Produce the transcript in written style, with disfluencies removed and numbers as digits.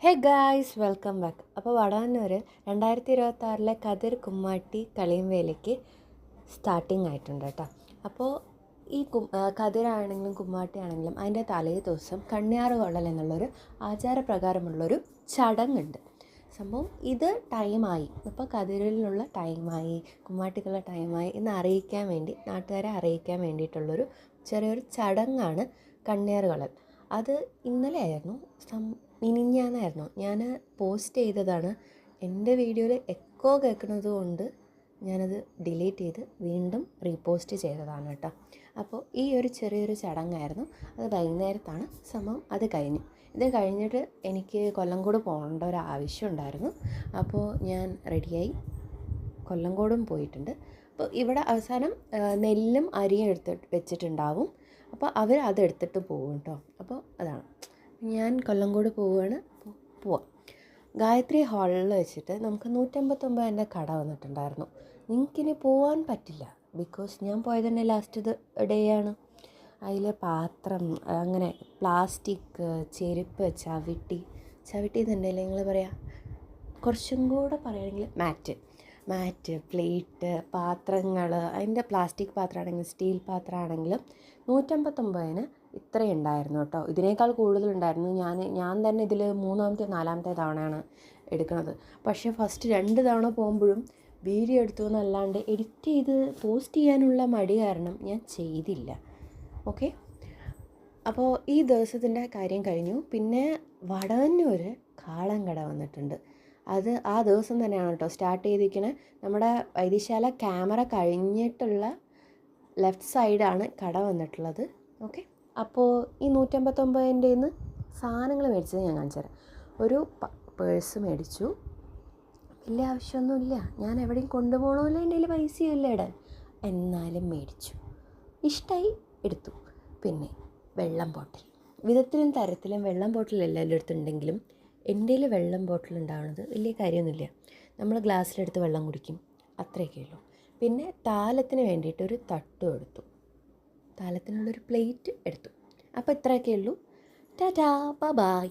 Hey guys, welcome back. അപ്പോൾ വടവന്നൂർ 2026 കതിർ കുമ്മാട്ടി കളിയും വേലയ്ക്ക് സ്റ്റാർട്ടിങ് ആയിട്ടുണ്ട് കേട്ടോ. അപ്പോൾ ഈ കതിരാണെങ്കിലും കുമ്മാട്ടി ആണെങ്കിലും അതിൻ്റെ തലേ ദിവസം കണ്ണിയാറ് കൊള്ളൽ എന്നുള്ളൊരു ആചാരപ്രകാരമുള്ളൊരു ചടങ്ങുണ്ട്. സംഭവം ഇത് ടൈമായി, ഇപ്പോൾ കതിരിലുള്ള ടൈമായി, കുമ്മാട്ടിക്കുള്ള ടൈമായി എന്ന് അറിയിക്കാൻ വേണ്ടി, നാട്ടുകാരെ അറിയിക്കാൻ വേണ്ടിയിട്ടുള്ളൊരു ചെറിയൊരു ചടങ്ങാണ് കണ്ണിയാറ് കൊള്ളൽ. അത് ഇന്നലെ ആയിരുന്നു, മിനിഞ്ഞാന്നായിരുന്നു ഞാൻ പോസ്റ്റ് ചെയ്തതാണ്. എൻ്റെ വീഡിയോയിൽ എക്കോ കേൾക്കുന്നത് കൊണ്ട് ഞാനത് ഡിലീറ്റ് ചെയ്ത് വീണ്ടും റീപോസ്റ്റ് ചെയ്തതാണ് കേട്ടോ. അപ്പോൾ ഈ ഒരു ചെറിയൊരു ചടങ്ങായിരുന്നു. അത് വൈകുന്നേരത്താണ് സംഭവം. അത് കഴിഞ്ഞു. ഇത് കഴിഞ്ഞിട്ട് എനിക്ക് കൊല്ലംകോട് പോകേണ്ട ഒരു ആവശ്യം ഉണ്ടായിരുന്നു. അപ്പോൾ ഞാൻ റെഡിയായി കൊല്ലംകോടും പോയിട്ടുണ്ട്. അപ്പോൾ ഇവിടെ അവസാനം നെല്ലും അരിയും വെച്ചിട്ടുണ്ടാവും. അപ്പോൾ അവർ അതെടുത്തിട്ട് പോകും കേട്ടോ. അപ്പോൾ അതാണ് ഞാൻ കൊല്ലംകോട് പോവുകയാണ്. പോവാം. ഗായത്രി ഹാളിൽ വെച്ചിട്ട് നമുക്ക് 159 കട വന്നിട്ടുണ്ടായിരുന്നു. നിങ്ങൾക്കിനി പോകാൻ പറ്റില്ല, ബിക്കോസ് ഞാൻ പോയത് തന്നെ ലാസ്റ്റ് ഡേ ആണ്. അതിൽ പാത്രം, അങ്ങനെ പ്ലാസ്റ്റിക്, ചെരുപ്പ്, ചവിട്ടി എന്നുണ്ടെങ്കിൽ നിങ്ങൾ പറയാം, കുറച്ചും കൂടെ പറയുകയാണെങ്കിൽ മാറ്റ്, പ്ലേറ്റ്, പാത്രങ്ങൾ, അതിൻ്റെ പ്ലാസ്റ്റിക് പാത്രമാണെങ്കിലും സ്റ്റീൽ പാത്രമാണെങ്കിലും 159 ഇത്രയും ഉണ്ടായിരുന്നു കേട്ടോ. ഇതിനേക്കാൾ കൂടുതലുണ്ടായിരുന്നു. ഞാൻ തന്നെ ഇതിൽ 3-ാമത്തെ 4-ാമത്തെ തവണയാണ് എടുക്കുന്നത്. പക്ഷേ ഫസ്റ്റ് 2 തവണ പോകുമ്പോഴും വീഡിയോ എടുത്തു എന്നല്ലാണ്ട് എഡിറ്റ് ചെയ്ത് പോസ്റ്റ് ചെയ്യാനുള്ള മടി കാരണം ഞാൻ ചെയ്തില്ല. ഓക്കെ, അപ്പോൾ ഈ ദിവസത്തിൻ്റെ കാര്യം കഴിഞ്ഞു. പിന്നെ വടവന്നൂർ കാളങ്കട വന്നിട്ടുണ്ട്. അത് ആ ദിവസം തന്നെയാണ് കേട്ടോ സ്റ്റാർട്ട് ചെയ്തിരിക്കുന്നത്. നമ്മുടെ വൈദ്യശാല ക്യാമറ കഴിഞ്ഞിട്ടുള്ള ലെഫ്റ്റ് സൈഡാണ് കട വന്നിട്ടുള്ളത്. ഓക്കെ, അപ്പോൾ ഈ 159 സാധനങ്ങൾ മേടിച്ചത് ഞാൻ കാണിച്ചു തരാം. ഒരു പേഴ്സ് മേടിച്ചു. വലിയ ആവശ്യമൊന്നുമില്ല, ഞാൻ എവിടെയും കൊണ്ടുപോകണമല്ലോ, എൻ്റെ കയ്യിൽ പൈസയില്ല ഇടാൻ, എന്നാലും മേടിച്ചു. ഇഷ്ടമായി, എടുത്തു. പിന്നെ വെള്ളം ബോട്ടിൽ, വിധത്തിലും തരത്തിലും വെള്ളം ബോട്ടിൽ എല്ലാവരുടെ അടുത്തുണ്ടെങ്കിലും എൻ്റെ കയ്യിൽ വെള്ളം ബോട്ടിൽ ഉണ്ടാവുന്നത് വലിയ കാര്യമൊന്നുമില്ല. നമ്മൾ ഗ്ലാസ്സിലെടുത്ത് വെള്ളം കുടിക്കും, അത്രയൊക്കെ ഉള്ളൂ. പിന്നെ താലത്തിന് വേണ്ടിയിട്ടൊരു തട്ടും എടുത്തു, താലത്തിനുള്ളൊരു പ്ലേറ്റ് എടുത്തു. അപ്പോൾ ഇത്രയൊക്കെ ഉള്ളൂ. ടാറ്റാ, ബൈ.